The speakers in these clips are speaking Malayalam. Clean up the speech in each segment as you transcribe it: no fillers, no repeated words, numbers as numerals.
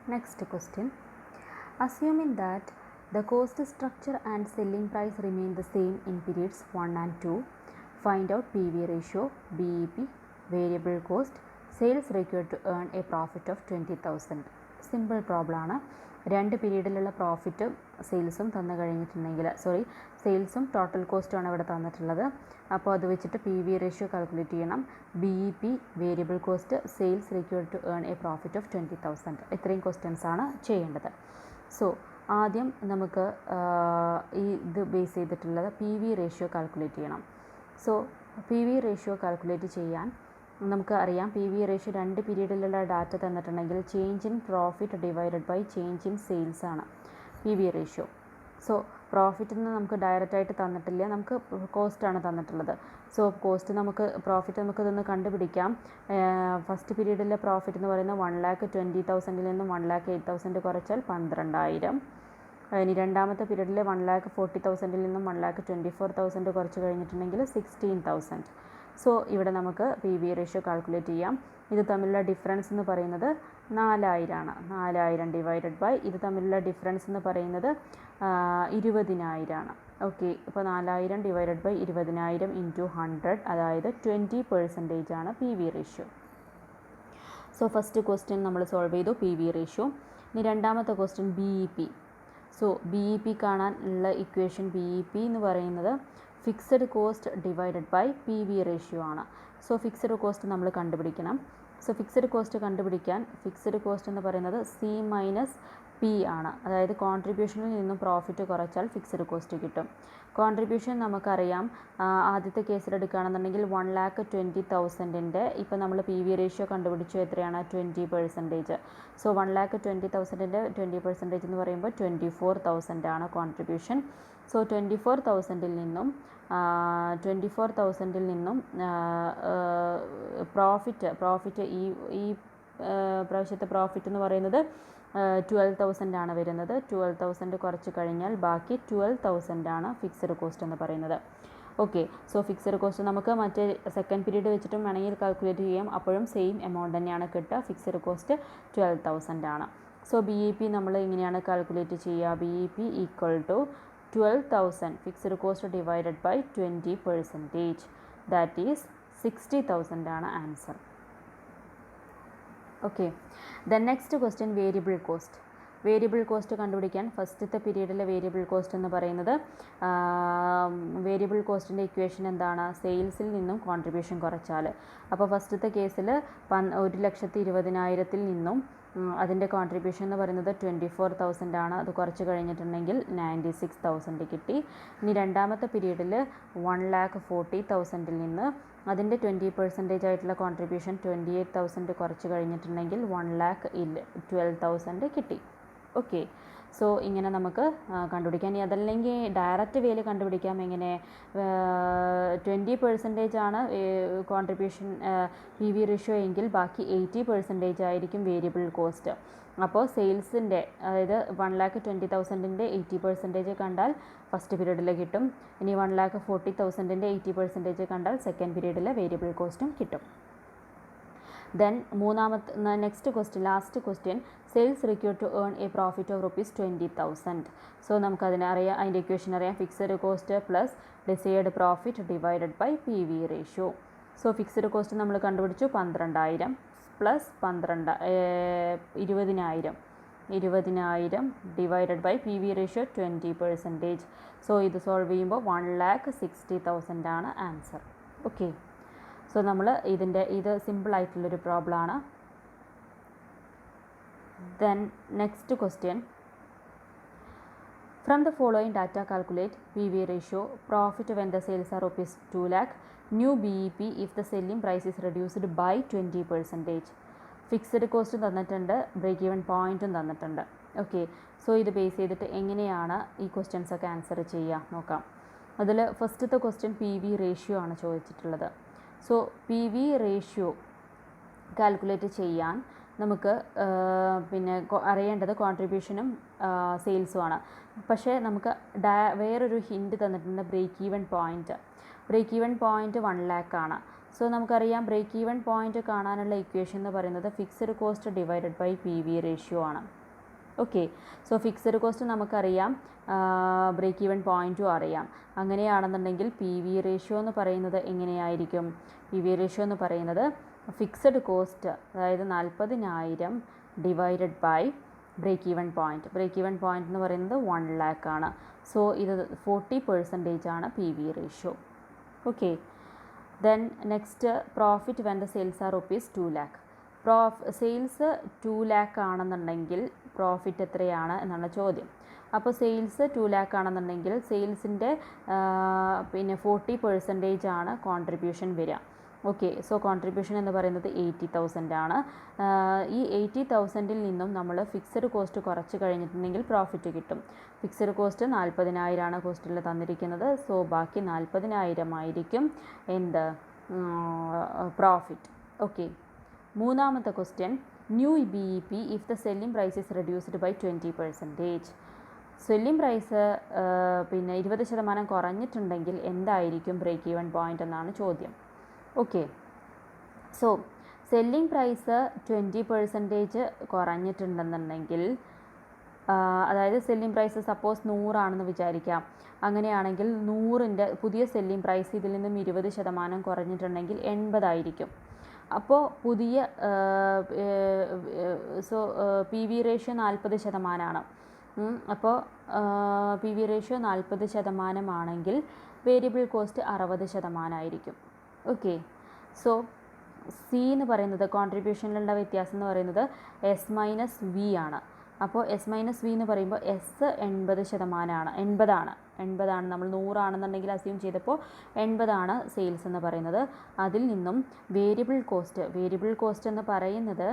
Next question. Assuming that the cost structure and selling price remain the same in periods 1 and 2, find out PV ratio, BEP, variable cost, sales required to earn a profit of 20,000. Simple problem ആണ്. രണ്ട് പീരീഡിലുള്ള പ്രോഫിറ്റും സെയിൽസും തന്നു കഴിഞ്ഞിട്ടുണ്ടെങ്കിൽ സെയിൽസും ടോട്ടൽ കോസ്റ്റുമാണ് ഇവിടെ തന്നിട്ടുള്ളത്. അപ്പോൾ അത് വെച്ചിട്ട് പി വി റേഷ്യോ കാൽക്കുലേറ്റ് ചെയ്യണം. B E P, variable cost, sales required to earn a profit of 20,000. ഇത്രയും ക്വസ്റ്റ്യൻസാണ് ചെയ്യേണ്ടത്. സോ ആദ്യം നമുക്ക് ഇത് ബേസ് ചെയ്തിട്ടുള്ളത് പി വി റേഷ്യോ കാൽക്കുലേറ്റ് ചെയ്യണം. So P V ratio calculate ചെയ്യാൻ നമുക്ക് അറിയാം, പി വി റേഷ്യോ രണ്ട് പീരീഡിലുള്ള ഡാറ്റ തന്നിട്ടുണ്ടെങ്കിൽ change in profit divided by change in sales ആണ് പി വി റേഷ്യോ. സോ പ്രോഫിറ്റിൽ നിന്ന് നമുക്ക് ഡയറക്റ്റായിട്ട് തന്നിട്ടില്ല, നമുക്ക് കോസ്റ്റാണ് തന്നിട്ടുള്ളത്. സോ പ്രോഫിറ്റ് നമുക്ക് ഇതൊന്ന് കണ്ടുപിടിക്കാം. ഫസ്റ്റ് പീരീഡിലെ പ്രോഫിറ്റ് എന്ന് പറയുന്നത് 1,20,000 നിന്നും 1,08,000 കുറച്ചാൽ 12,000. ഇനി രണ്ടാമത്തെ പീരീഡിൽ 1,40,000 നിന്നും 1,24,000 കുറച്ച് കഴിഞ്ഞിട്ടുണ്ടെങ്കിൽ 16,000. സോ ഇവിടെ നമുക്ക് പി വി റേഷ്യോ കാൽക്കുലേറ്റ് ചെയ്യാം. ഇത് തമ്മിലുള്ള ഡിഫറൻസ് എന്ന് പറയുന്നത് 4,000 ആണ്. 4,000 ഡിവൈഡഡ് ബൈ ഇത് തമ്മിലുള്ള ഡിഫറൻസ് എന്ന് പറയുന്നത് 20,000 ആണ്. ഓക്കെ, ഇപ്പോൾ 4,000 ഡിവൈഡഡ് ബൈ 20,000 ഇൻറ്റു 100, അതായത് 20% ആണ് P V ratio. So first question നമ്മൾ സോൾവ് ചെയ്തു, പി വി റേഷ്യോ. ഇനി രണ്ടാമത്തെ question B E P. So B E P കാണാൻ ഉള്ള ഇക്വേഷൻ ബി ഇ പി എന്ന് പറയുന്നത് fixed cost divided by P V ratio ആണ്. സോ ഫിക്സഡ് കോസ്റ്റ് നമ്മൾ കണ്ടുപിടിക്കണം. സോ ഫിക്സഡ് കോസ്റ്റ് കണ്ടുപിടിക്കാൻ ഫിക്സഡ് കോസ്റ്റ് എന്ന് പറയുന്നത് സി മൈനസ് പി ആണ്. അതായത് കോൺട്രിബ്യൂഷനിൽ നിന്നും പ്രോഫിറ്റ് കുറച്ചാൽ ഫിക്സഡ് കോസ്റ്റ് കിട്ടും. കോൺട്രിബ്യൂഷൻ നമുക്കറിയാം, ആദ്യത്തെ കേസിലെടുക്കുകയാണെന്നുണ്ടെങ്കിൽ 1,20,000 ഇപ്പോൾ നമ്മൾ പി വി റേഷ്യോ കണ്ടുപിടിച്ചു. എത്രയാണ്? 20%. സോ 1,20,000 20% എന്ന് പറയുമ്പോൾ 24,000 ആണ് കോൺട്രിബ്യൂഷൻ. സോ 24,000 നിന്നും പ്രോഫിറ്റ് ഈ പ്രാവശ്യത്തെ പ്രോഫിറ്റ് എന്ന് പറയുന്നത് 12,000 ആണ് വരുന്നത്. 12,000 കുറച്ച് കഴിഞ്ഞാൽ ബാക്കി 12,000 ആണ് ഫിക്സഡ് കോസ്റ്റ് എന്ന് പറയുന്നത്. ഓക്കെ, സോ ഫിക്സഡ് കോസ്റ്റ് നമുക്ക് മറ്റേ സെക്കൻഡ് പീരീഡ് വെച്ചിട്ടും വേണമെങ്കിൽ കാൽക്കുലേറ്റ് ചെയ്യാം. അപ്പോഴും സെയിം എമൗണ്ട് തന്നെയാണ് കിട്ടുക. ഫിക്സഡ് കോസ്റ്റ് 12,000 ആണ്. സോ ബി ഇ പി നമ്മൾ ഇങ്ങനെയാണ് കാൽക്കുലേറ്റ് ചെയ്യുക. B E P equal to 12,000 fixed cost divided by 20%, that is 60,000 ആണ് answer. Okay, then next question variable cost. Variable cost കണ്ടുപിടിക്കാൻ ഫസ്റ്റത്തെ പീരീഡിലെ വേരിയബിൾ കോസ്റ്റ് എന്ന് പറയുന്നത് വേരിയബിൾ കോസ്റ്റിൻ്റെ ഇക്വേഷൻ എന്താണ്? സെയിൽസിൽ നിന്നും കോൺട്രിബ്യൂഷൻ കുറച്ചാൽ. അപ്പോൾ ഫസ്റ്റത്തെ കേസിൽ 1,20,000 നിന്നും അതിൻ്റെ കോൺട്രിബ്യൂഷൻ എന്ന് പറയുന്നത് 24,000 ആണ്. അത് കുറച്ച് കഴിഞ്ഞിട്ടുണ്ടെങ്കിൽ 96,000 കിട്ടി. ഇനി രണ്ടാമത്തെ പീരീഡിൽ 1,40,000 നിന്ന് അതിൻ്റെ 20% ആയിട്ടുള്ള കോൺട്രിബ്യൂഷൻ 28,000 കുറച്ച് കഴിഞ്ഞിട്ടുണ്ടെങ്കിൽ 1,12,000 കിട്ടി. ഓക്കെ, സോ ഇങ്ങനെ നമുക്ക് കണ്ടുപിടിക്കാം. ഇനി അതല്ലെങ്കിൽ ഡയറക്റ്റ് വേയിൽ കണ്ടുപിടിക്കാം. എങ്ങനെ? 20% ആണ് കോൺട്രിബ്യൂഷൻ പി വി റേഷ്യോ എങ്കിൽ ബാക്കി 80% ആയിരിക്കും വേരിയബിൾ കോസ്റ്റ്. അപ്പോൾ സെയിൽസിൻ്റെ, അതായത് 1,20,000 80% കണ്ടാൽ ഫസ്റ്റ് പീരീഡിൽ കിട്ടും. ഇനി 1,40,000 80% കണ്ടാൽ സെക്കൻഡ് പീരീഡിലെ വേരിയബിൾ കോസ്റ്റും കിട്ടും. Then next question, last question, sales required to earn a profit of ₹20,000. So നമുക്കതിനറിയാം, അതിൻ്റെ ഇക്വേഷൻ അറിയാം. Fixed cost plus desired profit divided by P V ratio. So fixed cost നമ്മൾ കണ്ടുപിടിച്ചു 12,000 plus 20,000 divided by P V ratio 20%. So ഇത് സോൾവ് ചെയ്യുമ്പോൾ 1,60,000 ആണ് ആൻസർ. ഓക്കെ, സോ നമ്മൾ ഇത് സിമ്പിളായിട്ടുള്ളൊരു പ്രോബ്ലമാണ്. Then next question, from the following data calculate P V ratio, profit when the sales are ₹2 lakh, new B E P if the selling price is reduced by 20%. Fixed കോസ്റ്റും തന്നിട്ടുണ്ട്, ബ്രേക്ക് ഈവൻ പോയിൻറ്റും തന്നിട്ടുണ്ട്. ഓക്കെ, സോ ഇത് ബേസ് ചെയ്തിട്ട് എങ്ങനെയാണ് ഈ ക്വസ്റ്റ്യൻസൊക്കെ ആൻസർ ചെയ്യുക നോക്കാം. അതിൽ ഫസ്റ്റത്തെ ക്വസ്റ്റ്യൻ പി വി റേഷ്യോ ആണ് ചോദിച്ചിട്ടുള്ളത്. So P V ratio calculate ചെയ്യാൻ നമുക്ക് അറിയേണ്ടത് കോൺട്രിബ്യൂഷനും സെയിൽസുമാണ്. പക്ഷേ നമുക്ക് വേറൊരു ഹിൻറ്റ് തന്നിട്ടുണ്ട്, break even point. Break even point 1 lakh ആണ്. സോ നമുക്കറിയാം ബ്രേക്ക് ഈവൻ പോയിൻ്റ് കാണാനുള്ള ഇക്വേഷൻ എന്ന് പറയുന്നത് fixed cost divided by P V ratio ആണ്. ഓക്കെ, സോ ഫിക്സഡ് കോസ്റ്റ് നമുക്കറിയാം, ബ്രേക്ക് ഈവൻ പോയിൻറ്റും അറിയാം. അങ്ങനെയാണെന്നുണ്ടെങ്കിൽ പി വി റേഷ്യോ എന്ന് പറയുന്നത് എങ്ങനെയായിരിക്കും? പി വി റേഷ്യോ എന്ന് പറയുന്നത് ഫിക്സഡ് കോസ്റ്റ്, അതായത് 40,000 divided by break even point. Break even point എന്ന് പറയുന്നത് 1 lakh ആണ്. സോ ഇത് 40% ആണ് P V ratio. Okay, then next profit when the sales are ₹2 lakh. Sales 2 lakh ആണെന്നുണ്ടെങ്കിൽ പ്രോഫിറ്റ് എത്രയാണ് എന്നാണ് ചോദ്യം. അപ്പോൾ സെയിൽസ് 2 lakh ആണെന്നുണ്ടെങ്കിൽ സെയിൽസിൻ്റെ പിന്നെ 40% ആണ് കോൺട്രിബ്യൂഷൻ വരിക. ഓക്കെ, സോ കോൺട്രിബ്യൂഷൻ എന്ന് പറയുന്നത് 80,000 ആണ്. ഈ 80,000-ൽ നിന്നും നമ്മൾ ഫിക്സഡ് കോസ്റ്റ് കുറച്ച് കഴിഞ്ഞിട്ടുണ്ടെങ്കിൽ പ്രോഫിറ്റ് കിട്ടും. ഫിക്സഡ് കോസ്റ്റ് 40,000 ആണ് കോസ്റ്റിൽ തന്നിരിക്കുന്നത്. സോ ബാക്കി 40,000 ആയിരിക്കും എന്ത് പ്രോഫിറ്റ്. ഓക്കെ, മൂന്നാമത്തെ question, new B E P if the selling price is reduced by 20%. Selling price പിന്നെ 20% കുറഞ്ഞിട്ടുണ്ടെങ്കിൽ എന്തായിരിക്കും ബ്രേക്ക് ഈവൻ പോയിൻ്റ് എന്നാണ് ചോദ്യം. ഓക്കെ, സോ സെല്ലിംഗ് പ്രൈസ് 20% കുറഞ്ഞിട്ടുണ്ടെന്നുണ്ടെങ്കിൽ, അതായത് സെല്ലിംഗ് പ്രൈസ് സപ്പോസ് 100 ആണെന്ന് വിചാരിക്കാം. അങ്ങനെയാണെങ്കിൽ 100ൻ്റെ പുതിയ സെല്ലിംഗ് പ്രൈസ് ഇതിൽ നിന്നും 20% കുറഞ്ഞിട്ടുണ്ടെങ്കിൽ 80 ആയിരിക്കും. അപ്പോൾ പുതിയ പി വി റേഷ്യോ 40%. അപ്പോൾ പി വി റേഷ്യോ 40% ആണെങ്കിൽ വേരിയബിൾ കോസ്റ്റ് 60% ആയിരിക്കും. ഓക്കെ, സോ സി എന്ന് പറയുന്നത് കോൺട്രിബ്യൂഷനിലുള്ള വ്യത്യാസം എന്ന് പറയുന്നത് എസ് മൈനസ് വി ആണ്. അപ്പോൾ എസ് മൈനസ് വി എന്ന് പറയുമ്പോൾ എസ് 80% 80 നമ്മൾ 100 ആണെന്നുണ്ടെങ്കിൽ അസ്യൂം ചെയ്തപ്പോൾ 80 സെയിൽസ് എന്ന് പറയുന്നത്. അതിൽ നിന്നും വേരിയബിൾ കോസ്റ്റ് എന്ന് പറയുന്നത്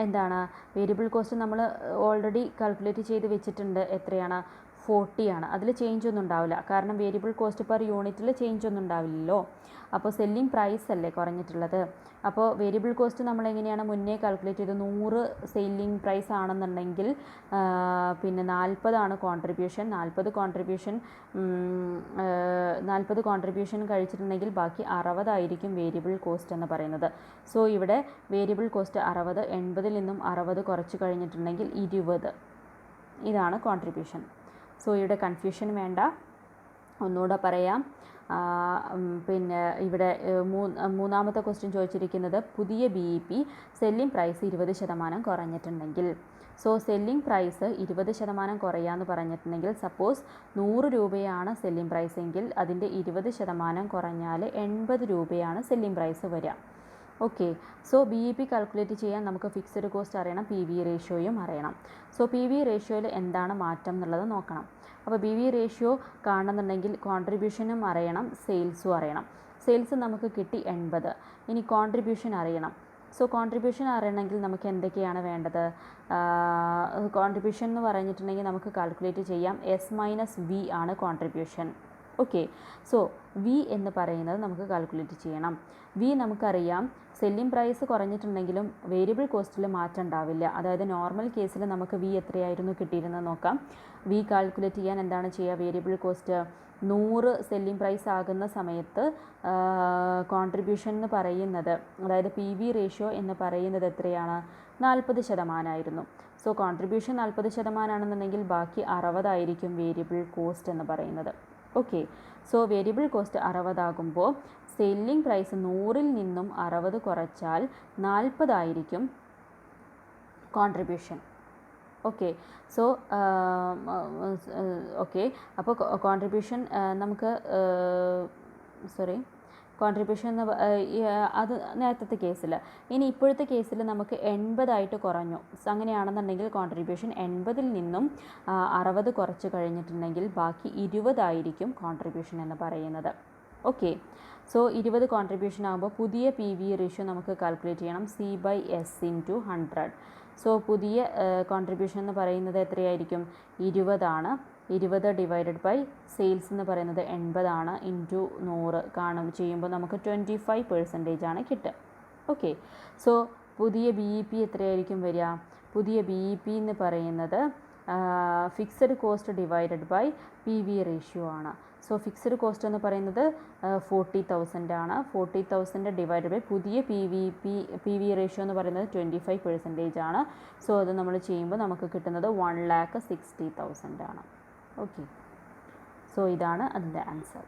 എന്താണ്? വേരിയബിൾ കോസ്റ്റ് നമ്മൾ ഓൾറെഡി കാൽക്കുലേറ്റ് ചെയ്ത് വെച്ചിട്ടുണ്ട്. എത്രയാണ്? 40 ആണ്. അതിൽ ചേഞ്ച് ഒന്നും ഉണ്ടാവില്ല, കാരണം വേരിയബിൾ കോസ്റ്റ് പെർ യൂണിറ്റിൽ ചേഞ്ച് ഒന്നും ഉണ്ടാവില്ലല്ലോ. അപ്പോൾ സെല്ലിംഗ് പ്രൈസ് അല്ലേ കുറഞ്ഞിട്ടുള്ളത്. അപ്പോൾ വേരിയബിൾ കോസ്റ്റ് നമ്മൾ എങ്ങനെയാണ് മുന്നേ കാൽക്കുലേറ്റ് ചെയ്ത് 100 സെല്ലിംഗ് പ്രൈസ് ആണെന്നുണ്ടെങ്കിൽ പിന്നെ 40 കോൺട്രിബ്യൂഷൻ. 40 കോൺട്രിബ്യൂഷൻ കഴിച്ചിട്ടുണ്ടെങ്കിൽ ബാക്കി 60 ആയിരിക്കും വേരിയബിൾ കോസ്റ്റ് എന്ന് പറയുന്നത്. സോ ഇവിടെ വേരിയബിൾ കോസ്റ്റ് 60, 80-ൽ നിന്നും 60 കുറച്ച് കഴിഞ്ഞിട്ടുണ്ടെങ്കിൽ 20. ഇതാണ് കോൺട്രിബ്യൂഷൻ. സോ ഇവിടെ കൺഫ്യൂഷൻ വേണ്ട, ഒന്നുകൂടെ പറയാം. പിന്നെ ഇവിടെ മൂന്നാമത്തെ ക്വസ്റ്റ്യൻ ചോദിച്ചിരിക്കുന്നത് പുതിയ B E P selling price 20% കുറഞ്ഞിട്ടുണ്ടെങ്കിൽ. സോ സെല്ലിംഗ് പ്രൈസ് 20% കുറയാമെന്ന് പറഞ്ഞിട്ടുണ്ടെങ്കിൽ, സപ്പോസ് 100 രൂപയാണ് സെല്ലിംഗ് പ്രൈസ് എങ്കിൽ അതിൻ്റെ 20% കുറഞ്ഞാൽ 80 രൂപയാണ് സെല്ലിംഗ് പ്രൈസ് വരിക. Okay, so B E P calculate ചെയ്യാൻ നമുക്ക് ഫിക്സഡ് കോസ്റ്റ് അറിയണം, പി വി റേഷ്യോയും അറിയണം. സോ പി വി റേഷ്യോയിൽ എന്താണ് മാറ്റം എന്നുള്ളത് നോക്കണം. അപ്പോൾ പി വി റേഷ്യോ കാണുന്നുണ്ടെങ്കിൽ കോൺട്രിബ്യൂഷനും അറിയണം, സെയിൽസും അറിയണം. സെയിൽസ് നമുക്ക് കിട്ടി 80. ഇനി കോൺട്രിബ്യൂഷൻ അറിയണം. സോ കോൺട്രിബ്യൂഷൻ അറിയണമെങ്കിൽ നമുക്ക് എന്തൊക്കെയാണ് വേണ്ടത്? കോൺട്രിബ്യൂഷൻ എന്ന് പറഞ്ഞിട്ടുണ്ടെങ്കിൽ നമുക്ക് കാൽക്കുലേറ്റ് ചെയ്യാം. എസ് മൈനസ് വി ആണ് കോൺട്രിബ്യൂഷൻ. ഓക്കെ, സോ വി എന്ന് പറയുന്നത് നമുക്ക് കാൽക്കുലേറ്റ് ചെയ്യണം. വി നമുക്കറിയാം, സെല്ലിംഗ് പ്രൈസ് കുറഞ്ഞിട്ടുണ്ടെങ്കിലും വേരിയബിൾ കോസ്റ്റിൽ മാറ്റം ഉണ്ടാവില്ല. അതായത് നോർമൽ കേസിൽ നമുക്ക് വി എത്രയായിരുന്നു കിട്ടിയിരുന്നത് നോക്കാം. വി കാൽക്കുലേറ്റ് ചെയ്യാൻ എന്താണ് ചെയ്യുക? വേരിയബിൾ കോസ്റ്റ് 100 സെല്ലിംഗ് പ്രൈസ് ആകുന്ന സമയത്ത് കോൺട്രിബ്യൂഷൻ എന്ന് പറയുന്നത്, അതായത് പി വി റേഷ്യോ എന്ന് പറയുന്നത് എത്രയാണ്? 40% ആയിരുന്നു. സോ കോൺട്രിബ്യൂഷൻ 40% ആണെന്നുണ്ടെങ്കിൽ ബാക്കി 60 ആയിരിക്കും വേരിയബിൾ കോസ്റ്റ് എന്ന് പറയുന്നത്. ഓക്കെ, സോ വേരിയബിൾ കോസ്റ്റ് 60 ആകുമ്പോൾ സെല്ലിംഗ് പ്രൈസ് 100-ൽ നിന്നും 60 കുറച്ചാൽ 40 ആയിരിക്കും കോൺട്രിബ്യൂഷൻ. ഓക്കെ, സോ ഓക്കെ, അപ്പോൾ കോൺട്രിബ്യൂഷൻ നമുക്ക് കോൺട്രിബ്യൂഷൻ അത് നേരത്തെ കേസിൽ. ഇനി ഇപ്പോഴത്തെ കേസിൽ നമുക്ക് 80 കുറഞ്ഞു. അങ്ങനെയാണെന്നുണ്ടെങ്കിൽ കോൺട്രിബ്യൂഷൻ 80-ൽ നിന്നും 60 കുറച്ച് കഴിഞ്ഞിട്ടുണ്ടെങ്കിൽ ബാക്കി 20 ആയിരിക്കും കോൺട്രിബ്യൂഷൻ എന്ന് പറയുന്നത്. ഓക്കെ, സോ 20 കോൺട്രിബ്യൂഷൻ ആകുമ്പോൾ പുതിയ പി വി റേഷ്യോ നമുക്ക് കാൽക്കുലേറ്റ് ചെയ്യണം, C/S × 100. സോ പുതിയ കോൺട്രിബ്യൂഷൻ എന്ന് പറയുന്നത് എത്രയായിരിക്കും? 20 20 ഡിവൈഡഡ് ബൈ സെയിൽസ് എന്ന് പറയുന്നത് 80 ഇൻറ്റു 100 ചെയ്യുമ്പോൾ നമുക്ക് 25% കിട്ടുക. ഓക്കെ, സോ പുതിയ ബി ഇ പി എത്രയായിരിക്കും വരിക? പുതിയ ബി ഇ പി എന്ന് പറയുന്നത് fixed cost divided by P V ratio ആണ്. സോ ഫിക്സ്ഡ് കോസ്റ്റ് എന്ന് പറയുന്നത് 40,000 ആണ്. 40,000 ഡിവൈഡ് ബൈ പുതിയ പി വി റേഷ്യോ എന്ന് പറയുന്നത് 25% ആണ്. സോ അത് നമ്മൾ ചെയ്യുമ്പോൾ നമുക്ക് കിട്ടുന്നത് 1,60,000 ആണ്. ഓക്കെ, സോ ഇതാണ് അതിൻ്റെ ആൻസർ.